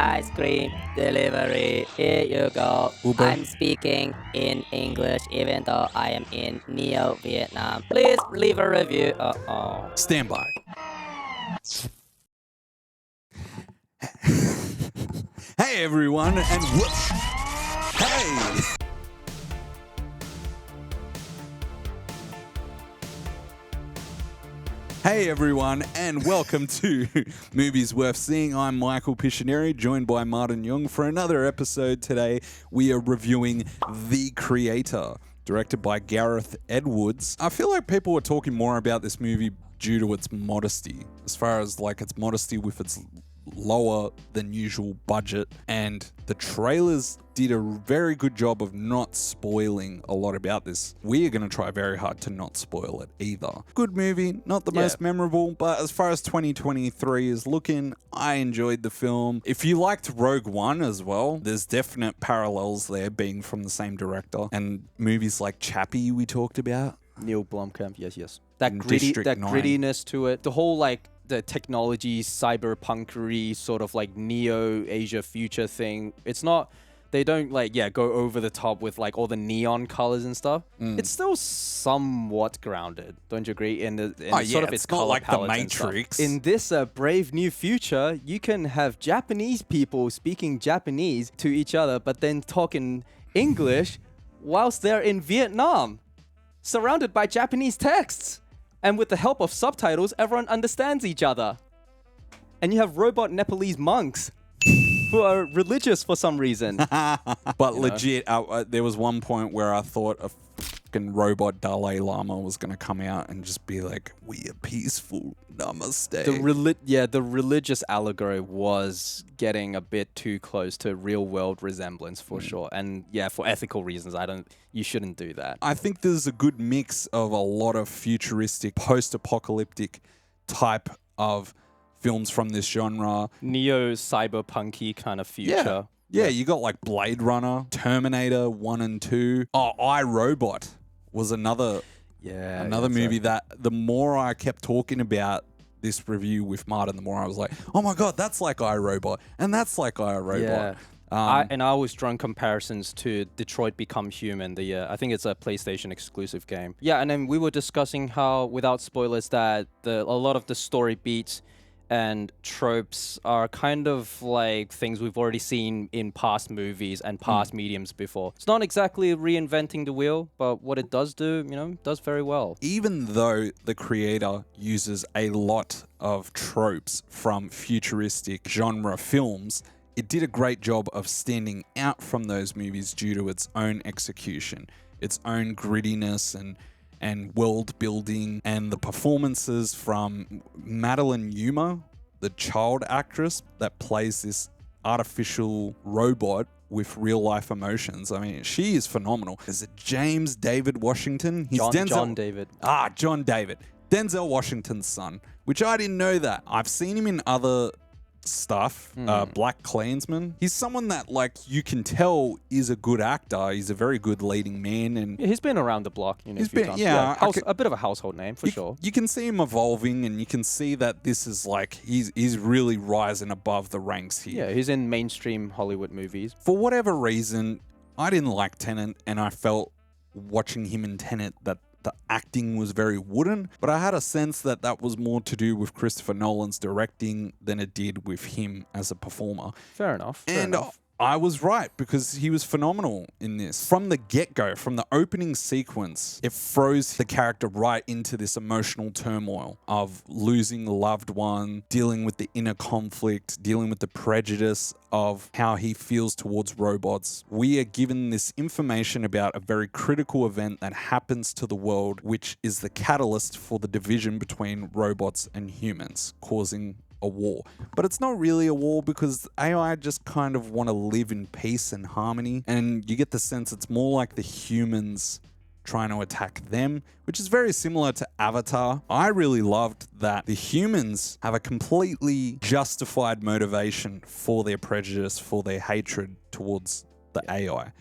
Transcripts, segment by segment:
ice cream delivery. Here you go. Uber. I'm speaking in English even though I am in Neo Vietnam. Please leave a review. Uh-oh. Stand by. Hey everyone, and whoosh. Hey! Hey everyone, and welcome to Movies Worth Seeing. I'm Michael Piscineri, joined by Martin Young for another episode today. We are reviewing The Creator, directed by Gareth Edwards. I feel like people are talking more about this movie due to its modesty, as far as like its modesty with its lower than usual budget, and the trailers did a very good job of not spoiling a lot about this. We are going to try very hard to not spoil it either. Good movie, not the most memorable, but as far as 2023 is looking, I enjoyed the film. If you liked Rogue One as well, there's definite parallels there being from the same director, and movies like Chappie we talked about. Neil Blomkamp, yes. That District 9. grittiness to it, the whole like the technology cyberpunkery sort of like Neo Asia future thing. It's not, they don't like go over the top with like all the neon colors and stuff. It's still somewhat grounded, don't you agree? In sort of its not color like the palette and stuff. Matrix. In this brave new future, you can have Japanese people speaking Japanese to each other, but then talking English whilst they're in Vietnam, surrounded by Japanese texts. And with the help of subtitles, everyone understands each other. And you have robot Nepalese monks who are religious for some reason. But legit, there was one point where I thought a fucking robot Dalai Lama was going to come out and just be like, "We are peaceful, namaste." The religious allegory was getting a bit too close to real world resemblance for sure. And for ethical reasons, you shouldn't do that. I think there's a good mix of a lot of futuristic, post-apocalyptic type of films from this genre. Neo cyberpunky kind of future. Yeah, you got like Blade Runner, Terminator 1 and 2. Oh, I, Robot was another movie that the more I kept talking about this review with Martin, the more I was like, oh my God, that's like iRobot, and that's like iRobot. Yeah. I always drawn comparisons to Detroit Become Human. I think it's a PlayStation exclusive game. Yeah, and then we were discussing how, without spoilers, that a lot of the story beats and tropes are kind of like things we've already seen in past movies and past mediums before. It's not exactly reinventing the wheel, but what it does do, does very well. Even though the creator uses a lot of tropes from futuristic genre films, it did a great job of standing out from those movies due to its own execution, its own grittiness and world building, and the performances from Madeline Yuma, the child actress that plays this artificial robot with real life emotions. I mean, she is phenomenal. Is it James David Washington? He's John David. John David. Denzel Washington's son, which I didn't know that. I've seen him in other stuff. Black Klansman. He's someone that like you can tell is a good actor. He's a very good leading man, and he's been around the block. He's been a bit of a household name for sure. You can see him evolving, and you can see that this is like he's really rising above the ranks here. Yeah, he's in mainstream Hollywood movies. For whatever reason, I didn't like Tenet, and I felt watching him in Tenet that the acting was very wooden, but I had a sense that that was more to do with Christopher Nolan's directing than it did with him as a performer. Fair enough. I was right, because he was phenomenal in this. From the get-go, from the opening sequence, it throws the character right into this emotional turmoil of losing a loved one, dealing with the inner conflict, dealing with the prejudice of how he feels towards robots. We are given this information about a very critical event that happens to the world, which is the catalyst for the division between robots and humans, causing a war. But it's not really a war, because AI just kind of want to live in peace and harmony, and you get the sense it's more like the humans trying to attack them, which is very similar to Avatar. I really loved that the humans have a completely justified motivation for their prejudice, for their hatred towards the AI.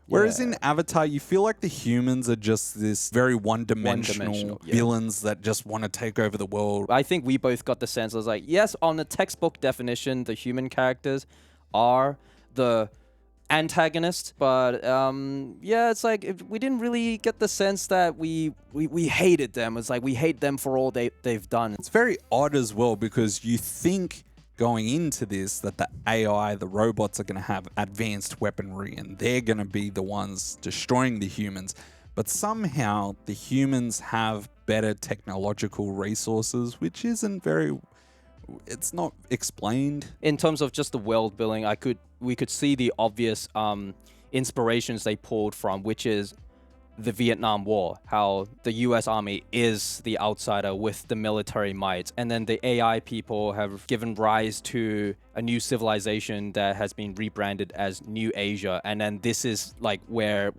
Whereas in Avatar, you feel like the humans are just this very one-dimensional villains that just want to take over the world. I think we both got the sense. I was like, yes, on the textbook definition, the human characters are the antagonists, but yeah, it's like we didn't really get the sense that we hated them. It's like we hate them for all they've done. It's very odd as well because you think going into this that the AI, the robots, are going to have advanced weaponry and they're going to be the ones destroying the humans. But somehow the humans have better technological resources, which isn't very... It's not explained. In terms of just the world building, we could see the obvious inspirations they pulled from, which is the Vietnam War, how the US Army is the outsider with the military might, and then the AI people have given rise to a new civilization that has been rebranded as New Asia, and then this is like where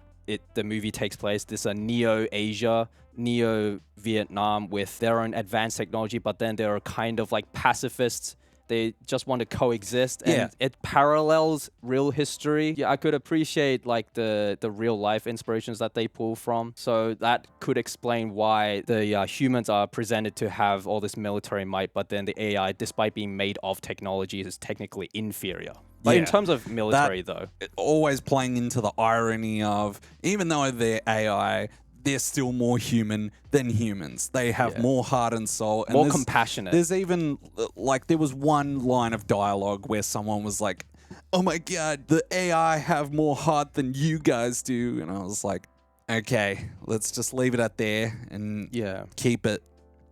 the movie takes place. This is a Neo-Asia, Neo-Vietnam with their own advanced technology, but then they're kind of like pacifists. They just want to coexist, and it parallels real history. Yeah, I could appreciate like the real life inspirations that they pull from. So that could explain why the humans are presented to have all this military might, but then the AI, despite being made of technology, is technically inferior. But in terms of military, though, always playing into the irony of, even though they're AI, they're still more human than humans. They have more heart and soul. And more compassionate. There's even, like, there was one line of dialogue where someone was like, oh my God, the AI have more heart than you guys do. And I was like, okay, let's just leave it at there and keep it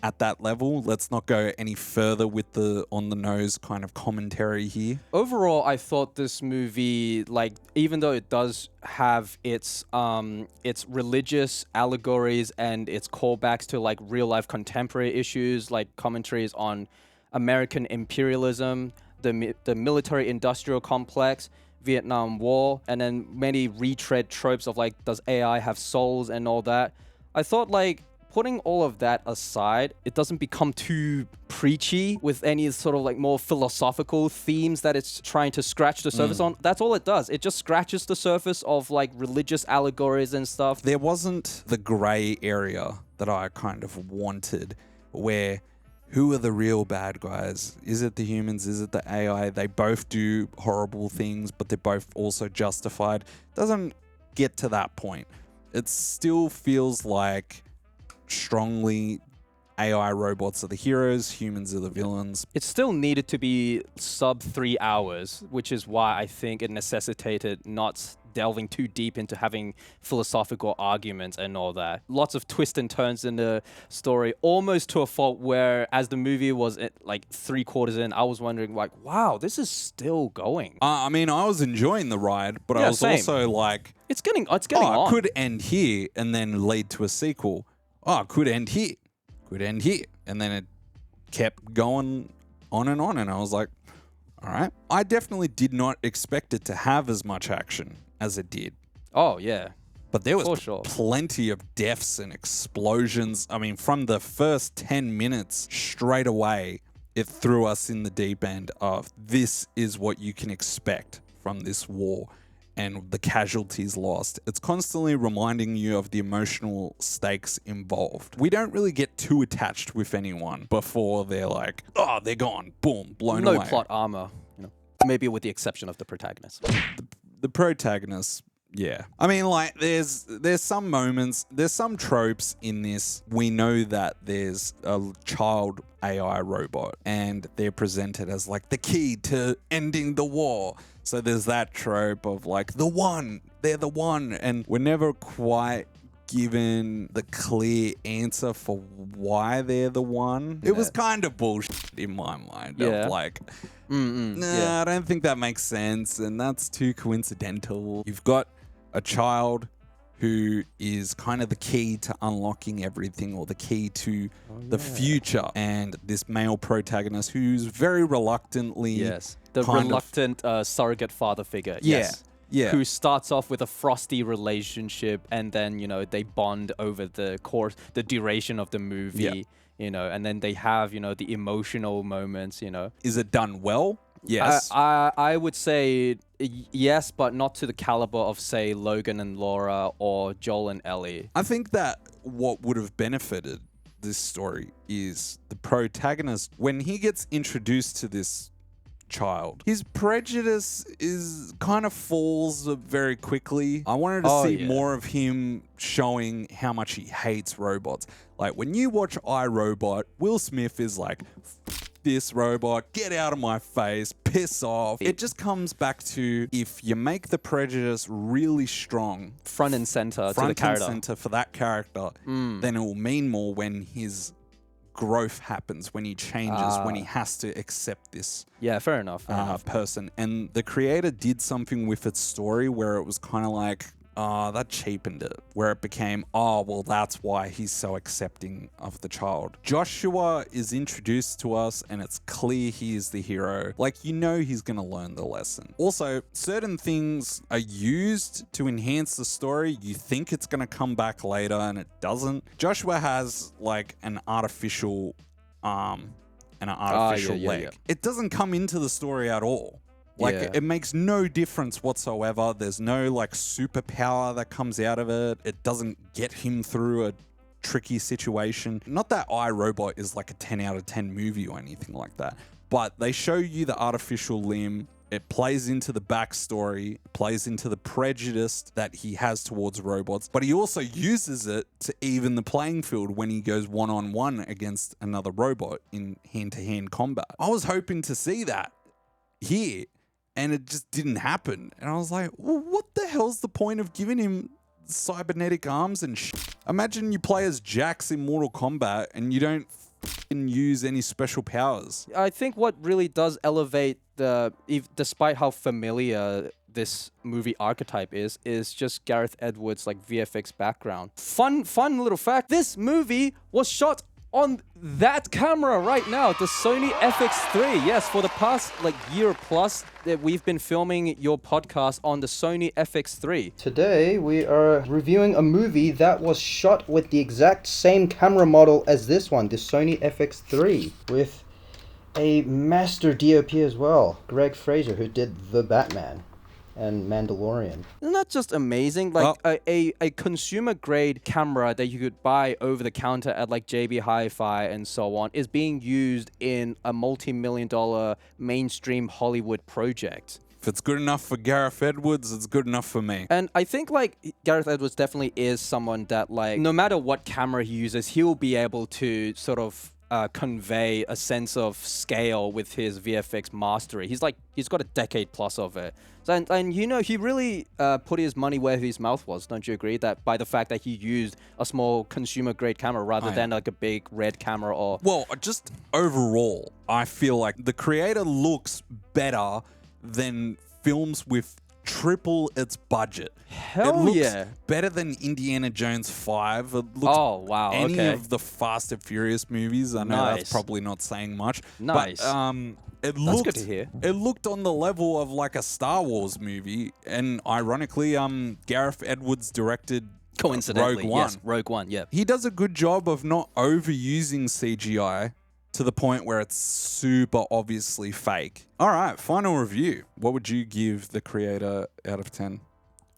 at that level. Let's not go any further with the on-the-nose kind of commentary here. Overall, I thought this movie, like, even though it does have its religious allegories and its callbacks to like real-life contemporary issues, like commentaries on American imperialism, the military-industrial complex, Vietnam War, and then many retread tropes of like, does AI have souls and all that. I thought like, putting all of that aside, it doesn't become too preachy with any sort of like more philosophical themes that it's trying to scratch the surface on. That's all it does. It just scratches the surface of like religious allegories and stuff. There wasn't the gray area that I kind of wanted where who are the real bad guys? Is it the humans? Is it the AI? They both do horrible things, but they're both also justified. Doesn't get to that point. It still feels like strongly AI robots are the heroes, humans are the villains. It still needed to be sub 3 hours, which is why I think it necessitated not delving too deep into having philosophical arguments and all that. Lots of twists and turns in the story, almost to a fault where as the movie was like 3/4 in, I was wondering like, wow, this is still going. I mean, I was enjoying the ride, but I was also like, it's getting on. It could end here and then lead to a sequel. Oh, it could end here. Could end here. And then it kept going on, and I was like, all right. I definitely did not expect it to have as much action as it did. Oh, yeah. But there was plenty of deaths and explosions. I mean, from the first 10 minutes straight away, it threw us in the deep end of this is what you can expect from this war. And the casualties lost. It's constantly reminding you of the emotional stakes involved. We don't really get too attached with anyone before they're like, oh, they're gone, boom, blown away. No plot armor, you know. Maybe with the exception of the protagonist. The protagonist, yeah. I mean, like, there's some moments, there's some tropes in this. We know that there's a child AI robot, and they're presented as like the key to ending the war. So there's that trope of like the one, they're the one, and we're never quite given the clear answer for why they're the one. It was kind of bullshit in my mind. Of like, I don't think that makes sense, and that's too coincidental. You've got a child who is kind of the key to unlocking everything, or the key to the future, and this male protagonist who's very reluctantly the reluctant surrogate father figure. Yeah. Who starts off with a frosty relationship, and then, you know, they bond over the duration of the movie, you know, and then they have, you know, the emotional moments, you know. Is it done well? Yes. I would say yes, but not to the caliber of, say, Logan and Laura or Joel and Ellie. I think that what would have benefited this story is the protagonist, when he gets introduced to this child. His prejudice is kind of falls very quickly. I wanted to Oh, see yeah. more of him showing how much he hates robots. Like when you watch iRobot, Will Smith is like, this robot, get out of my face, piss off. It just comes back to if you make the prejudice really strong, Front and center to the front and character. center for that character, then it will mean more when his growth happens, when he changes, when he has to accept this Yeah, fair enough. Fair enough. person. And the creator did something with its story where it was kind of like, that cheapened it, where it became, well, that's why he's so accepting of the child. Joshua is introduced to us and it's clear he is the hero. Like, you know he's going to learn the lesson. Also, certain things are used to enhance the story. You think it's going to come back later and it doesn't. Joshua has like an artificial arm and an artificial leg. Yeah. It doesn't come into the story at all. Like, Yeah. it makes no difference whatsoever. There's no, like, superpower that comes out of it. It doesn't get him through a tricky situation. Not that iRobot is, like, a 10 out of 10 movie or anything like that. But they show you the artificial limb. It plays into the backstory, plays into the prejudice that he has towards robots. But he also uses it to even the playing field when he goes one-on-one against another robot in hand-to-hand combat. I was hoping to see that here. And it just didn't happen. And I was like, well, what the hell's the point of giving him cybernetic arms and shit? Imagine you play as Jax in Mortal Kombat and you don't use any special powers. I think what really does elevate despite how familiar this movie archetype is just Gareth Edwards' like VFX background. Fun little fact, this movie was shot on that camera right now, the Sony FX3. Yes, for the past like year plus that we've been filming your podcast on the Sony FX3. Today we are reviewing a movie that was shot with the exact same camera model as this one, the Sony FX3, with a master DOP as well, Greg Fraser, who did The Batman and Mandalorian. Isn't that just amazing? Like a consumer grade camera that you could buy over the counter at like JB Hi-Fi and so on is being used in a multi-million-dollar mainstream Hollywood project. If it's good enough for Gareth Edwards, it's good enough for me. And I think like Gareth Edwards definitely is someone that like no matter what camera he uses, he'll be able to sort of convey a sense of scale with his VFX mastery. He's got a decade plus of it. So, and you know, he really put his money where his mouth was. Don't you agree? That by the fact that he used a small consumer grade camera rather than like a big red camera or... Well, just overall, I feel like the creator looks better than films with triple its budget. Hell it looks yeah. better than Indiana Jones 5. It looks Oh, wow, any okay. of the Fast and Furious movies. I know Nice. that's probably not saying much. Nice. But it looked good to hear. It looked on the level of like a Star Wars movie, and ironically, Gareth Edwards directed Coincidentally, Rogue One. yes, Rogue One, yeah. He does a good job of not overusing CGI to the point where it's super obviously fake. All right, final review. What would you give The Creator out of 10?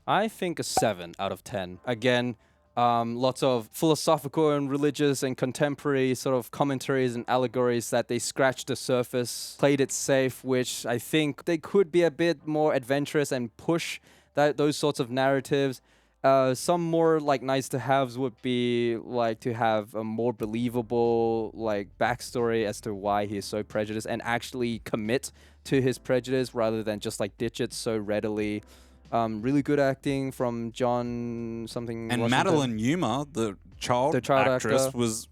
I think a 7 out of 10. Again, lots of philosophical and religious and contemporary sort of commentaries and allegories that they scratched the surface, played it safe, which I think they could be a bit more adventurous and push those sorts of narratives. Some more like nice to haves would be like to have a more believable like backstory as to why he's so prejudiced and actually commit to his prejudice rather than just like ditch it so readily. Really good acting from John something. And Washington. Madeline Yuma, the child actress, actor. was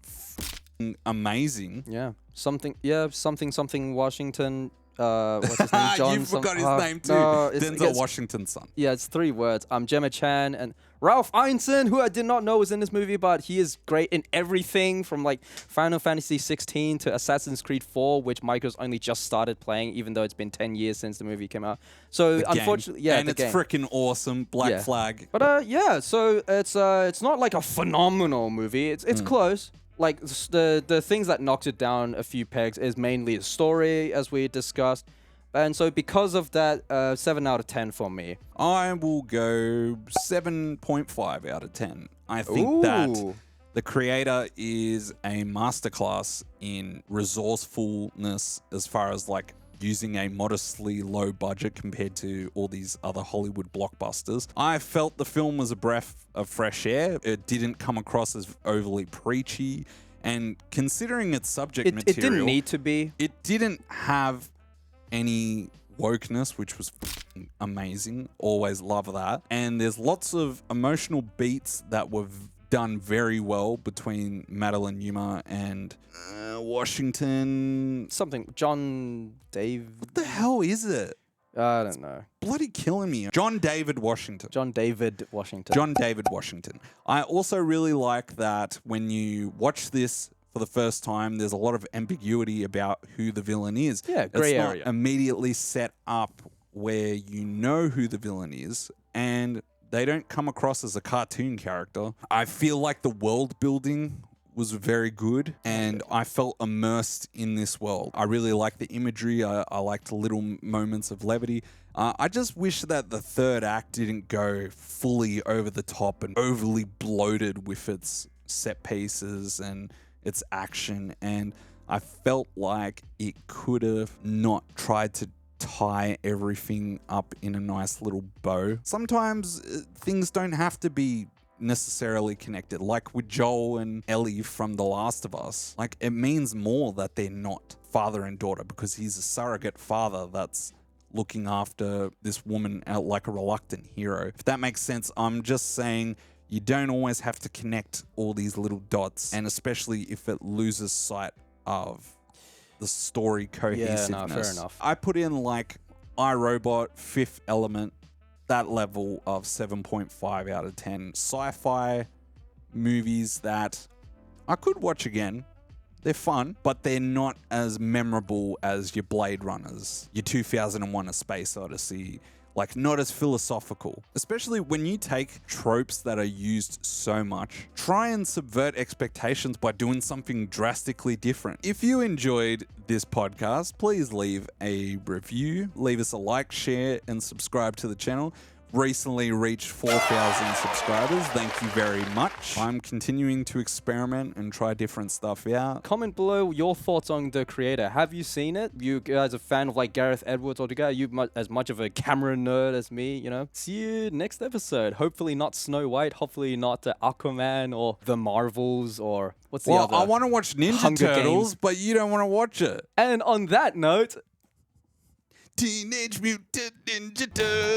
amazing. Yeah, something Washington. What's his name? John. You forgot his name too. Denzel Washington's son. Yeah, it's 3 words. Gemma Chan and Ralph Ineson, who I did not know was in this movie, but he is great in everything from like Final Fantasy 16 to Assassin's Creed 4, which Micro's only just started playing, even though it's been 10 years since the movie came out. So unfortunately, yeah, and it's freaking awesome. Black Flag. But yeah, so it's not like a phenomenal movie. It's close. Like the things that knocked it down a few pegs is mainly the story, as we discussed. And so because of that, 7 out of 10 for me. I will go 7.5 out of 10. I think that The Creator is a masterclass in resourcefulness as far as like using a modestly low budget compared to all these other Hollywood blockbusters. I felt the film was a breath of fresh air. It didn't come across as overly preachy. And considering its subject material... It didn't need to be. It didn't have any wokeness, which was amazing. Always love that. And there's lots of emotional beats that were done very well between Madeline Yuma and Washington. Something. John Dave. What the hell is it? I don't know. Bloody killing me. John David Washington. John David Washington. John David Washington. I also really like that when you watch this for the first time, there's a lot of ambiguity about who the villain is. Yeah, grey it's area. Not immediately set up where you know who the villain is, and they don't come across as a cartoon character. I feel like the world building was very good, and I felt immersed in this world. I really liked the imagery. I liked little moments of levity. I just wish that the third act didn't go fully over the top and overly bloated with its set pieces and its action, and I felt like it could have not tried to tie everything up in a nice little bow. Sometimes things don't have to be necessarily connected, like with Joel and Ellie from The Last of Us. Like, it means more that they're not father and daughter because he's a surrogate father that's looking after this woman like a reluctant hero. If that makes sense, I'm just saying you don't always have to connect all these little dots, and especially if it loses sight of the story cohesiveness. Yeah, no, fair enough. I put in like iRobot, Fifth Element, that level of 7.5 out of 10. Sci-fi movies that I could watch again. They're fun, but they're not as memorable as your Blade Runners, your 2001: A Space Odyssey. Like, not as philosophical. Especially when you take tropes that are used so much, try and subvert expectations by doing something drastically different. If you enjoyed this podcast, please leave a review, leave us a like, share, and subscribe to the channel. Recently reached 4,000 subscribers. Thank you very much. I'm continuing to experiment and try different stuff out. Comment below your thoughts on The Creator. Have you seen it? You guys a fan of like Gareth Edwards, or are you as much of a camera nerd as me, you know? See you next episode. Hopefully not Snow White, hopefully not Aquaman or The Marvels or what's the other? Well, I want to watch Ninja Hunger Turtles, Games. but you don't want to watch it. And on that note, Teenage Mutant Ninja Turtles.